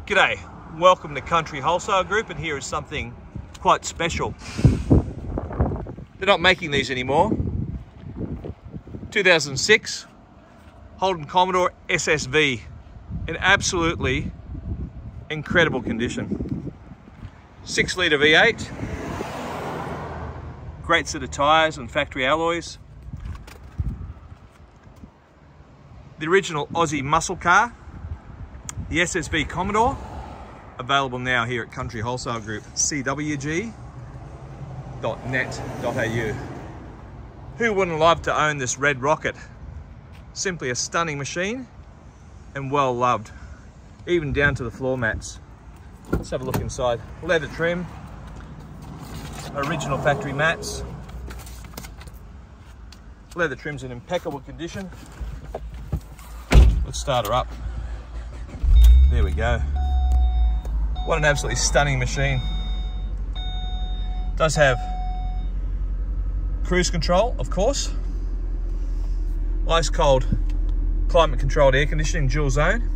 G'day, welcome to Country Wholesale Group, and here is something quite special. They're not making these anymore. 2006 Holden Commodore SSV in absolutely incredible condition. 6 litre V8, great set of tyres and factory alloys. The original Aussie muscle car, the SSV Commodore, available now here at Country Wholesale Group, cwg.net.au. Who wouldn't love to own this red rocket? Simply a stunning machine and well loved, even down to the floor mats. Let's have a look inside. Leather trim, original factory mats. Leather trim's in impeccable condition. Let's start her up. There we go. What an absolutely stunning machine. Does have cruise control, of course. Ice cold climate controlled air conditioning, dual zone.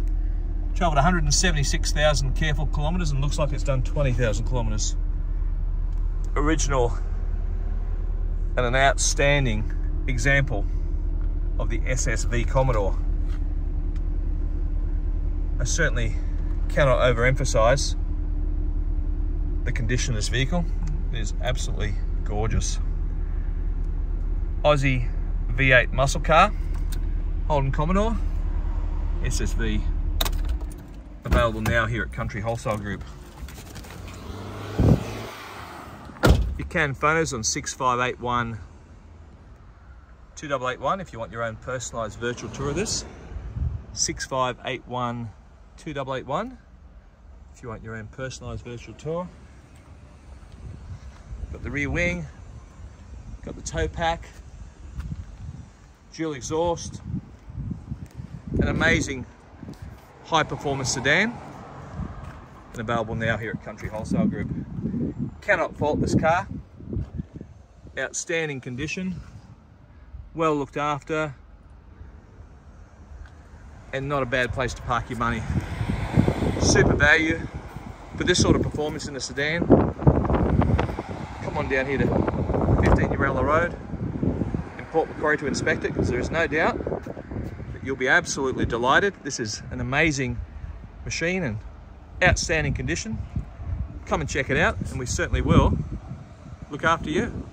Travelled 176,000 careful kilometres and looks like it's done 20,000 kilometres. Original and an outstanding example of the SSV Commodore. I certainly cannot overemphasize the condition of this vehicle. It is absolutely gorgeous. Aussie V8 muscle car, Holden Commodore, SSV, available now here at Country Wholesale Group. You can phone us on 6581 2881 if you want your own personalised virtual tour of this. 6581 2881 if you want your own personalised virtual tour. Got the rear wing, got the tow pack, dual exhaust, an amazing high performance sedan, and available now here at Country Wholesale Group. Cannot fault this car. Outstanding condition, well looked after, and not a bad place to park your money. Super value for this sort of performance in a sedan. Come on down here to 15 Yarella Road in Port Macquarie to inspect it, because there is no doubt that you'll be absolutely delighted. This is an amazing machine and outstanding condition. Come and check it out, and we certainly will look after you.